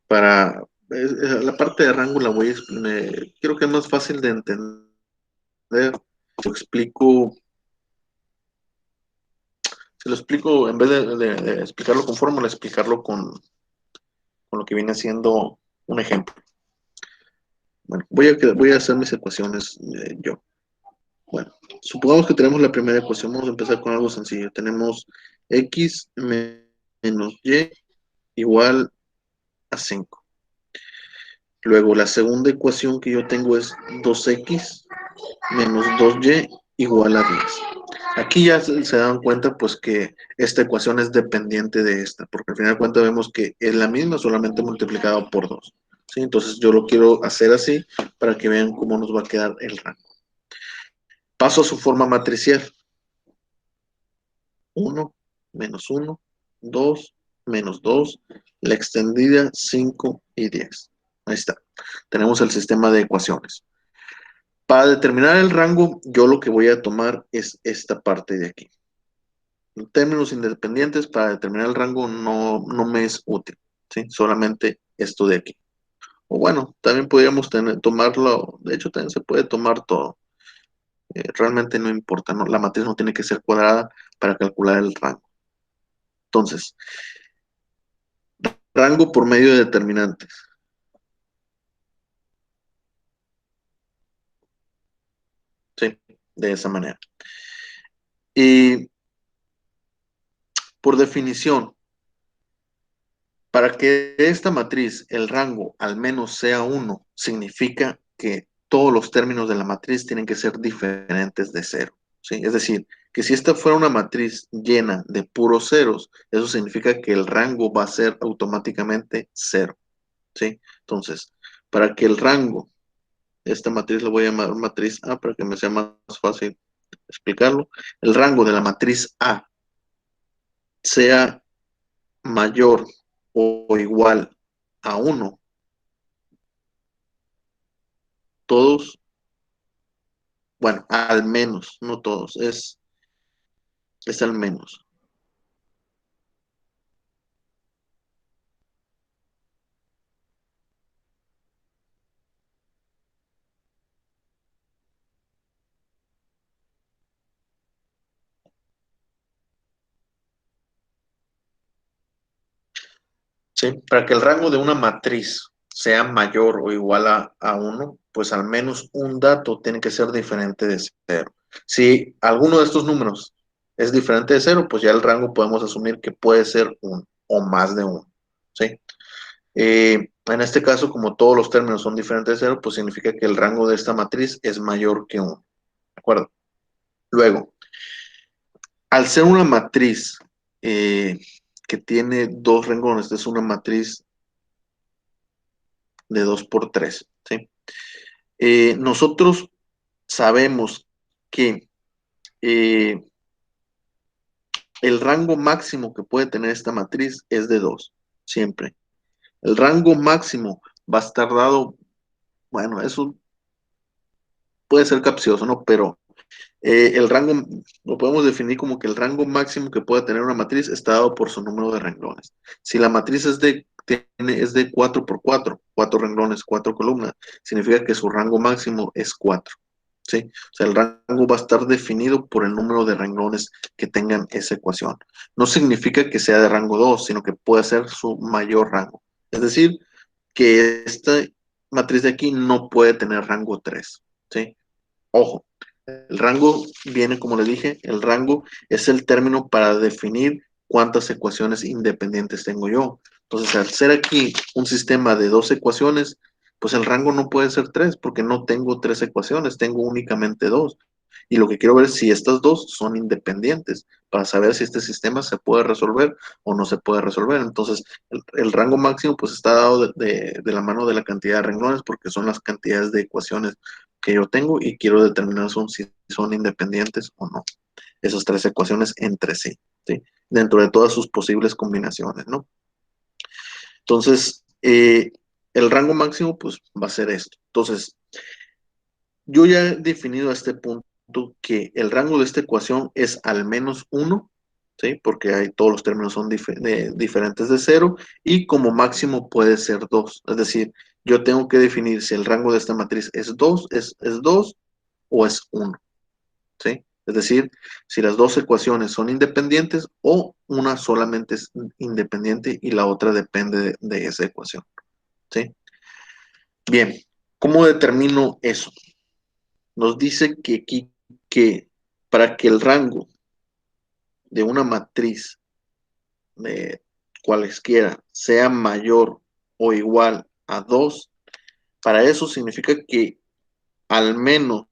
para la parte de rango la voy a explicar. Creo que es más fácil de entender. Lo explico, si lo explico, en vez de explicarlo con fórmula, explicarlo con lo que viene siendo un ejemplo. Bueno, voy a hacer mis ecuaciones yo. Bueno, supongamos que tenemos la primera ecuación. Vamos a empezar con algo sencillo. Tenemos x menos y igual a 5. Luego, la segunda ecuación que yo tengo es 2x menos 2y igual a 10. Aquí ya se dan cuenta pues que esta ecuación es dependiente de esta, porque al final de cuentas vemos que es la misma, solamente multiplicado por 2. ¿Sí? Entonces yo lo quiero hacer así para que vean cómo nos va a quedar el rango. Paso a su forma matricial. 1 menos 1, 2 menos 2, la extendida 5 y 10. Ahí está. Tenemos el sistema de ecuaciones. Para determinar el rango, yo lo que voy a tomar es esta parte de aquí. En términos independientes, para determinar el rango no me es útil, ¿sí? Solamente esto de aquí. O bueno, también podríamos tomarlo, de hecho también se puede tomar todo. Realmente no importa, ¿no? La matriz no tiene que ser cuadrada para calcular el rango. Entonces, rango por medio de determinantes. ¿Sí? De esa manera. Y por definición, para que esta matriz, el rango al menos sea 1, significa que todos los términos de la matriz tienen que ser diferentes de 0. ¿Sí? Es decir, que si esta fuera una matriz llena de puros ceros, eso significa que el rango va a ser automáticamente 0. ¿Sí? Entonces, para que el rango, esta matriz la voy a llamar matriz A para que me sea más fácil explicarlo, el rango de la matriz A sea mayor o igual a 1, todos, bueno, al menos, no todos, es al menos. ¿Sí? Para que el rango de una matriz sea mayor o igual a 1, pues al menos un dato tiene que ser diferente de cero. Si alguno de estos números es diferente de cero, pues ya el rango podemos asumir que puede ser 1 o más de 1. ¿Sí? En este caso, como todos los términos son diferentes de cero, pues significa que el rango de esta matriz es mayor que 1. ¿De acuerdo? Luego, al ser una matriz eh, que tiene dos renglones, es una matriz de 2 por 3, ¿sí? Nosotros sabemos que eh, el rango máximo que puede tener esta matriz es de 2, siempre. El rango máximo va a estar dado, bueno, eso puede ser capcioso, ¿no? Pero el rango lo podemos definir como que el rango máximo que puede tener una matriz está dado por su número de renglones. Si la matriz es de 4 por 4, 4 renglones, 4 columnas, significa que su rango máximo es 4. ¿Sí? O sea, el rango va a estar definido por el número de renglones que tengan esa ecuación. No significa que sea de rango 2, sino que puede ser su mayor rango. Es decir, que esta matriz de aquí no puede tener rango 3. ¿Sí? Ojo, el rango viene, como le dije, el rango es el término para definir cuántas ecuaciones independientes tengo yo. Entonces, al ser aquí un sistema de dos ecuaciones, pues el rango no puede ser tres, porque no tengo tres ecuaciones, tengo únicamente dos. Y lo que quiero ver es si estas dos son independientes, para saber si este sistema se puede resolver o no se puede resolver. Entonces, el rango máximo pues está dado de la mano de la cantidad de renglones, porque son las cantidades de ecuaciones que yo tengo y quiero determinar si son independientes o no. Esas tres ecuaciones entre sí, ¿sí? Dentro de todas sus posibles combinaciones, ¿no? Entonces, el rango máximo, pues, va a ser esto. Entonces, yo ya he definido a este punto que el rango de esta ecuación es al menos 1, ¿sí? Porque todos los términos son diferentes de cero y como máximo puede ser 2. Es decir, yo tengo que definir si el rango de esta matriz es 2, es 2 o es 1, ¿sí? Es decir, si las dos ecuaciones son independientes o una solamente es independiente y la otra depende de esa ecuación, ¿sí? Bien, ¿cómo determino eso? Nos dice que aquí que para que el rango de una matriz de cualesquiera sea mayor o igual a 2, para eso significa que al menos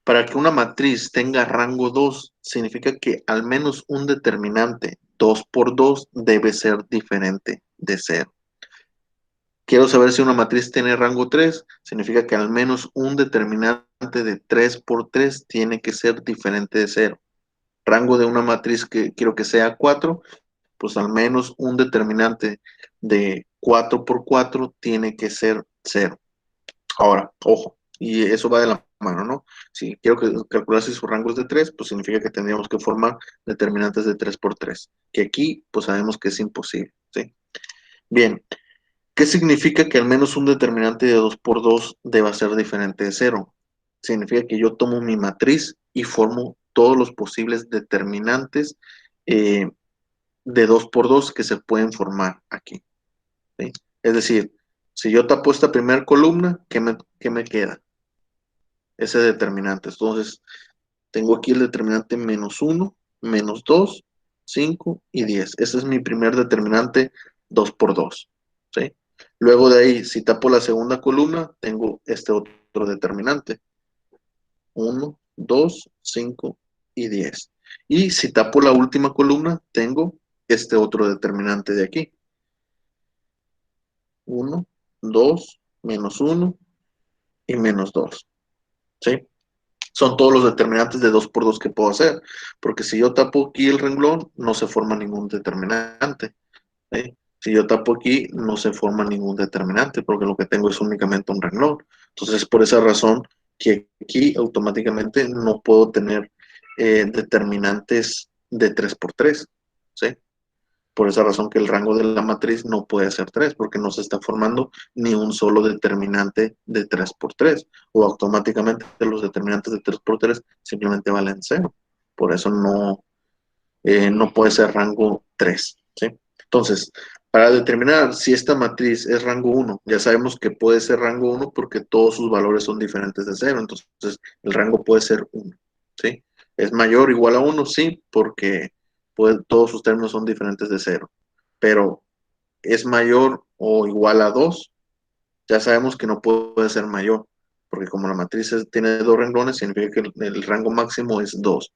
para que una matriz tenga rango 2 significa que al menos un determinante 2 por 2 debe ser diferente de cero. Quiero saber si una matriz tiene rango 3, significa que al menos un determinante de 3 por 3 tiene que ser diferente de cero. Rango de una matriz que quiero que sea 4, pues al menos un determinante de 4 por 4 tiene que ser cero. Ahora, ojo, y eso va de la mano, ¿no? Si quiero calcular si su rango es de 3, pues significa que tendríamos que formar determinantes de 3 por 3, que aquí pues sabemos que es imposible, ¿sí? Bien, ¿qué significa que al menos un determinante de 2 por 2 deba ser diferente de cero? Significa que yo tomo mi matriz y formo todos los posibles determinantes eh, de 2 por 2 que se pueden formar aquí, ¿sí? Es decir, si yo tapo esta primera columna, qué me queda? Ese determinante. Entonces, tengo aquí el determinante menos 1, menos 2, 5 y 10. Ese es mi primer determinante 2 por 2, ¿sí? Luego de ahí, si tapo la segunda columna, tengo este otro determinante. 1, 2, 5 y 10. Y si tapo la última columna, tengo este otro determinante de aquí. 1, 2, menos 1 y menos 2. ¿Sí? Son todos los determinantes de 2 por 2 que puedo hacer. Porque si yo tapo aquí el renglón, no se forma ningún determinante. ¿Sí? Si yo tapo aquí, no se forma ningún determinante, porque lo que tengo es únicamente un renglón. Entonces, por esa razón que aquí automáticamente no puedo tener determinantes de 3 por 3. ¿Sí? Por esa razón que el rango de la matriz no puede ser 3, porque no se está formando ni un solo determinante de 3 por 3, o automáticamente los determinantes de 3 por 3 simplemente valen 0. Por eso no puede ser rango 3. ¿Sí? Entonces, para determinar si esta matriz es rango 1, ya sabemos que puede ser rango 1 porque todos sus valores son diferentes de 0. Entonces, el rango puede ser 1. ¿Sí? ¿Es mayor o igual a 1? Sí, porque todos sus términos son diferentes de 0. Pero, ¿es mayor o igual a 2? Ya sabemos que no puede ser mayor, porque como la matriz tiene dos renglones, significa que el rango máximo es 2.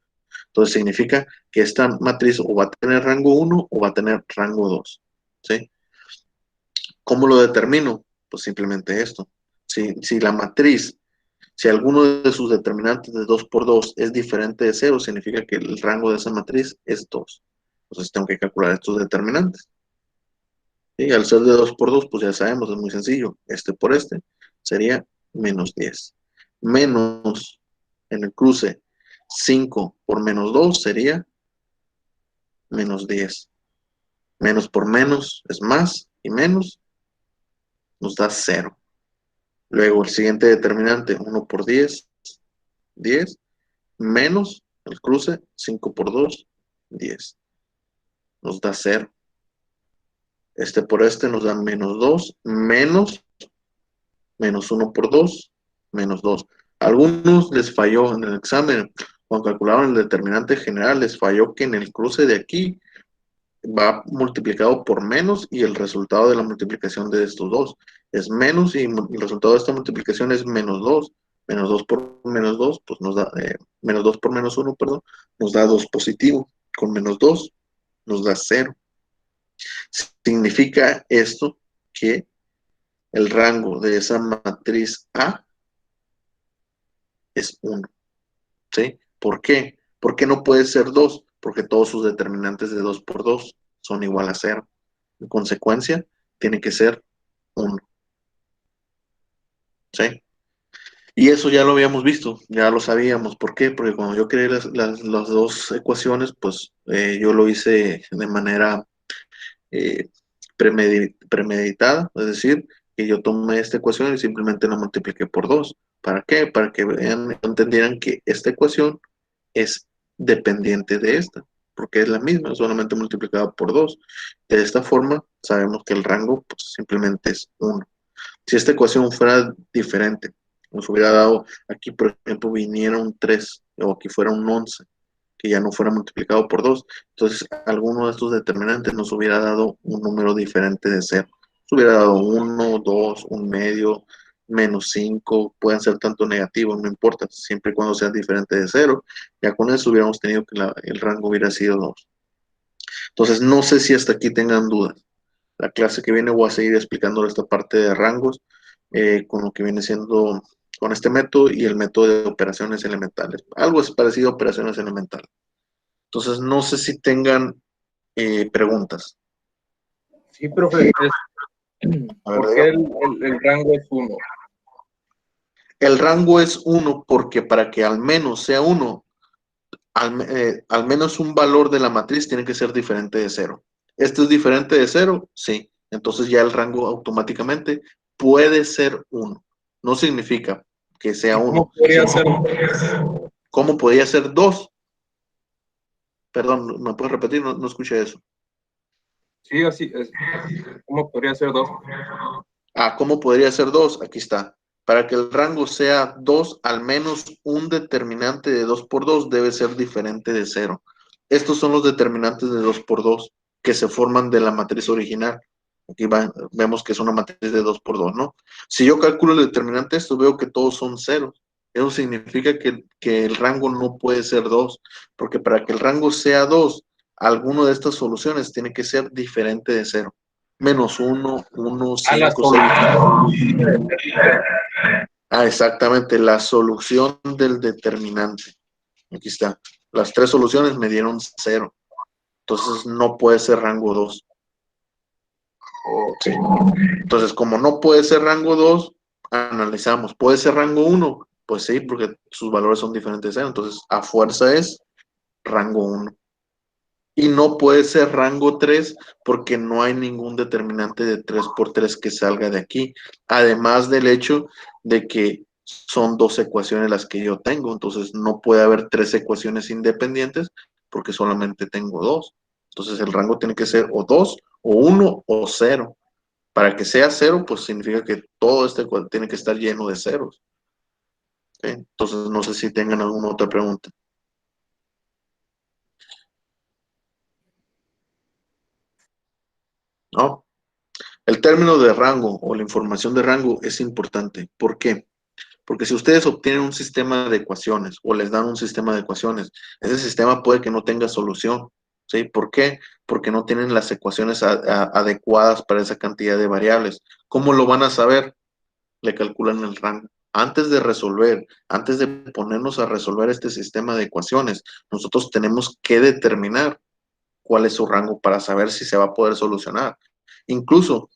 Entonces significa que esta matriz o va a tener rango 1 o va a tener rango 2. ¿Sí? ¿Cómo lo determino? Pues simplemente esto. Si la matriz, si alguno de sus determinantes de 2 por 2 es diferente de 0, significa que el rango de esa matriz es 2. Entonces tengo que calcular estos determinantes. Y al ser de 2 por 2, pues ya sabemos, es muy sencillo. Este por este sería menos 10. Menos en el cruce 5 por menos 2 sería menos 10. Menos por menos es más y menos nos da 0. Luego el siguiente determinante, 1 por 10, 10, menos el cruce, 5 por 2, 10. Nos da 0. Este por este nos da menos 2, menos 1 por 2, menos 2. A algunos les falló en el examen, cuando calcularon el determinante general, les falló que en el cruce de aquí va multiplicado por menos y el resultado de la multiplicación de estos dos es menos y el resultado de esta multiplicación es menos 2. Menos 2 por menos 2, pues nos da, menos 2 por menos 1, perdón, nos da 2 positivo. Con menos 2 nos da 0. Significa esto que el rango de esa matriz A es 1. ¿Sí? ¿Por qué? ¿Por qué no puede ser 2? Porque todos sus determinantes de 2 por 2 son igual a 0. En consecuencia, tiene que ser 1. ¿Sí? Y eso ya lo habíamos visto, ya lo sabíamos. ¿Por qué? Porque cuando yo creé las dos ecuaciones, pues yo lo hice de manera eh, premeditada, es decir, que yo tomé esta ecuación y simplemente la multipliqué por 2. ¿Para qué? Para que entendieran que esta ecuación es dependiente de esta, porque es la misma, solamente multiplicada por 2. De esta forma, sabemos que el rango pues, simplemente es 1. Si esta ecuación fuera diferente, nos hubiera dado, aquí por ejemplo viniera un 3 o aquí fuera un 11, que ya no fuera multiplicado por 2, entonces alguno de estos determinantes nos hubiera dado un número diferente de 0. Nos hubiera dado 1, 2, un medio, menos 5, pueden ser tanto negativos, no importa, siempre y cuando sean diferentes de 0, ya con eso hubiéramos tenido que el rango hubiera sido 2. Entonces no sé si hasta aquí tengan dudas. La clase que viene voy a seguir explicando esta parte de rangos con lo que viene siendo con este método y el método de operaciones elementales. Algo es parecido a operaciones elementales. Entonces, no sé si tengan preguntas. Sí, profe, A ver, ¿por qué el rango es 1? el rango es 1 porque para que al menos sea 1, al menos un valor de la matriz tiene que ser diferente de 0. ¿Este es diferente de 0? Sí. Entonces ya el rango automáticamente puede ser 1. No significa que sea ¿Y cómo 1. podría ser 2? ¿Cómo podría ser 2? Perdón, ¿me puedes repetir? No, no escuché eso. Sí, así es. ¿Cómo podría ser 2? ¿Cómo podría ser 2? Aquí está. Para que el rango sea 2, al menos un determinante de 2 por 2 debe ser diferente de 0. Estos son los determinantes de 2 por 2 que se forman de la matriz original. Aquí vemos que es una matriz de 2 por 2, ¿no? Si yo calculo el determinante de esto, veo que todos son ceros. Eso significa que el rango no puede ser 2, porque para que el rango sea 2, alguno de estas soluciones tiene que ser diferente de 0. Menos 1, 1, A la 5, 6. solución. Exactamente, la solución del determinante. Aquí está. Las 3 soluciones me dieron 0. Entonces no puede ser rango 2. Ok. Entonces, como no puede ser rango 2, analizamos. ¿Puede ser rango 1? Pues sí, porque sus valores son diferentes de 0. Entonces, a fuerza es rango 1. Y no puede ser rango 3 porque no hay ningún determinante de 3 por 3 que salga de aquí. Además del hecho de que son 2 ecuaciones las que yo tengo. Entonces, no puede haber 3 ecuaciones independientes porque solamente tengo 2. Entonces, el rango tiene que ser o 2, o 1, o 0. Para que sea 0, pues significa que todo este cuadro tiene que estar lleno de ceros. ¿Sí? Entonces, no sé si tengan alguna otra pregunta. ¿No? El término de rango o la información de rango es importante. ¿Por qué? Porque si ustedes obtienen un sistema de ecuaciones o les dan un sistema de ecuaciones, ese sistema puede que no tenga solución. ¿Sí? ¿Por qué? Porque no tienen las ecuaciones adecuadas para esa cantidad de variables. ¿Cómo lo van a saber? Le calculan el rango. Antes de resolver, antes de ponernos a resolver este sistema de ecuaciones, nosotros tenemos que determinar cuál es su rango para saber si se va a poder solucionar. Incluso,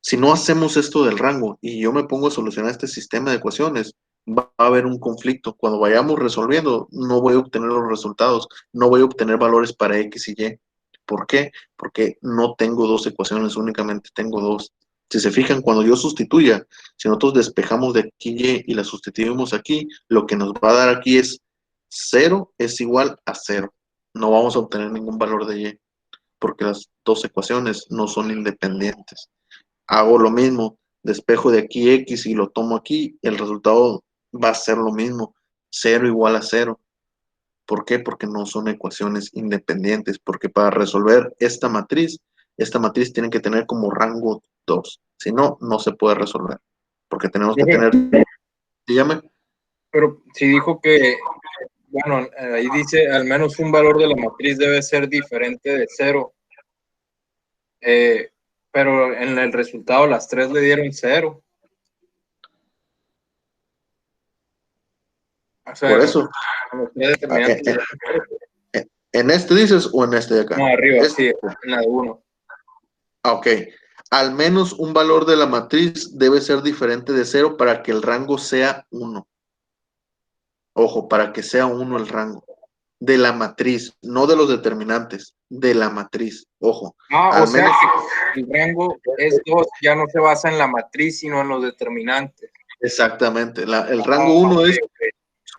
si no hacemos esto del rango y yo me pongo a solucionar este sistema de ecuaciones, va a haber un conflicto. Cuando vayamos resolviendo, no voy a obtener los resultados, no voy a obtener valores para X y Y. ¿Por qué? Porque no tengo 2 ecuaciones, únicamente tengo 2. Si se fijan, cuando yo sustituya, si nosotros despejamos de aquí Y y la sustituimos aquí, lo que nos va a dar aquí es 0 es igual a 0. No vamos a obtener ningún valor de Y, porque las 2 ecuaciones no son independientes. Hago lo mismo, despejo de aquí X y lo tomo aquí, el resultado va a ser lo mismo, 0 igual a 0. ¿Por qué? Porque no son ecuaciones independientes, porque para resolver esta matriz tiene que tener como rango 2. Si no, no se puede resolver, porque tenemos que tener, dígame. Pero si dijo que, bueno, ahí dice al menos un valor de la matriz debe ser diferente de 0, pero en el resultado las 3 le dieron 0. O sea, Por eso, los 3 determinantes le dieron 0. ¿en este dices o en este de acá? No, arriba, Este. sí, en la de 1. Ok, al menos un valor de la matriz debe ser diferente de 0 para que el rango sea 1. Ojo, para que sea 1 el rango. De la matriz, no de los determinantes, de la matriz. Ojo, O al sea menos, que el rango es 2, ya no se basa en la matriz, sino en los determinantes. exactamente. El rango 1 Ok, ok.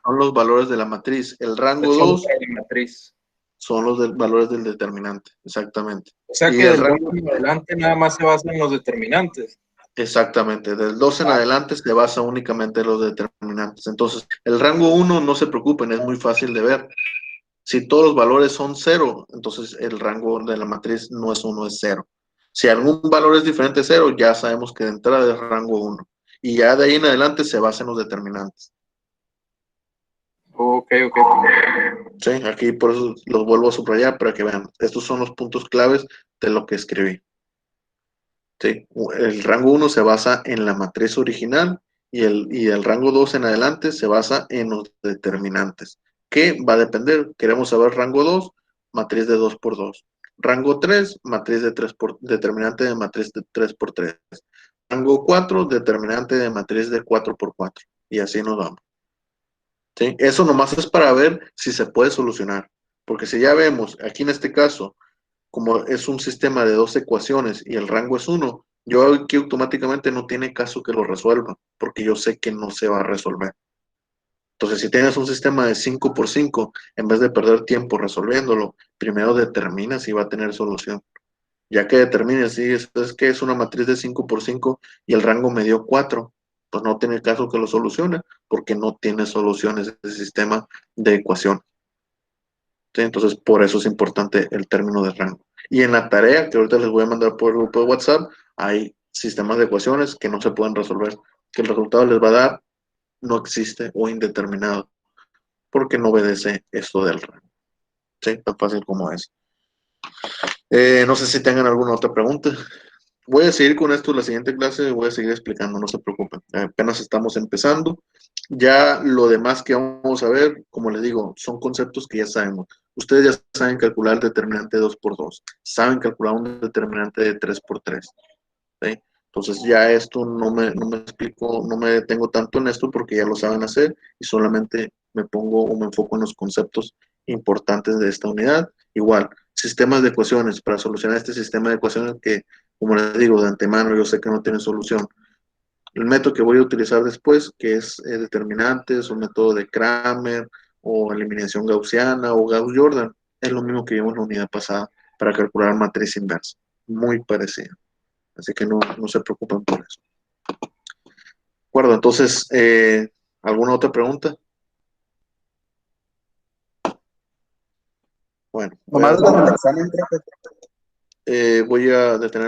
son los valores de la matriz. El rango Solo 2 para la matriz. son los valores del determinante. Exactamente. O sea Y que el del 2 rango, en adelante nada más se basa en los determinantes. exactamente. Del 2 en adelante se basa únicamente en los determinantes. Entonces, el rango 1, no se preocupen, es muy fácil de ver. Si todos los valores son 0, entonces el rango de la matriz no es 1, es 0. Si algún valor es diferente de 0, ya sabemos que de entrada es rango 1. Y ya de ahí en adelante se basa en los determinantes. Ok, ok. ¿Sí? Aquí por eso los vuelvo a subrayar para que vean. Estos son los puntos claves de lo que escribí. ¿Sí? El rango 1 se basa en la matriz original y el rango 2 en adelante se basa en los determinantes. ¿Qué va a depender? Queremos saber rango 2, matriz de 2 por 2. Rango 3, matriz de 3 por, determinante de matriz de 3 por 3. Rango 4, determinante de matriz de 4 por 4. Y así nos vamos. ¿Sí? Eso nomás es para ver si se puede solucionar. Porque si ya vemos, aquí en este caso, como es un sistema de 2 ecuaciones y el rango es 1, yo aquí automáticamente no tiene caso que lo resuelva, porque yo sé que no se va a resolver. Entonces, si tienes un sistema de 5 por 5, en vez de perder tiempo resolviéndolo, primero determina si va a tener solución. Ya que determines si es que es una matriz de 5 por 5 y el rango me dio 4, pues no tiene caso que lo solucione, porque no tiene soluciones ese sistema de ecuación. ¿Sí? Entonces, por eso es importante el término de rango. Y en la tarea que ahorita les voy a mandar por el grupo de WhatsApp, hay sistemas de ecuaciones que no se pueden resolver, que el resultado les va a dar no existe o indeterminado, porque no obedece esto del rango. ¿Sí? Tan fácil como es. No sé si tengan alguna otra pregunta. Voy a seguir con esto en la siguiente clase, voy a seguir explicando, no se preocupen. Apenas estamos empezando. Ya lo demás que vamos a ver, como les digo, son conceptos que ya sabemos. Ustedes ya saben calcular el determinante de 2 por 2, saben calcular un determinante de 3 por 3. ¿Sí? Entonces ya esto no me explico, no me detengo tanto en esto porque ya lo saben hacer y solamente me pongo o me enfoco en los conceptos importantes de esta unidad. Igual, sistemas de ecuaciones, para solucionar este sistema de ecuaciones que, como les digo, de antemano yo sé que no tiene solución. El método que voy a utilizar después, que es determinantes, un método de Kramer, o eliminación gaussiana, o Gauss-Jordan, es lo mismo que vimos en la unidad pasada para calcular matriz inversa. Muy parecido. Así que no se preocupen por eso. De acuerdo, entonces, ¿alguna otra pregunta? Bueno, Nomás lo del examen, profe. voy a detener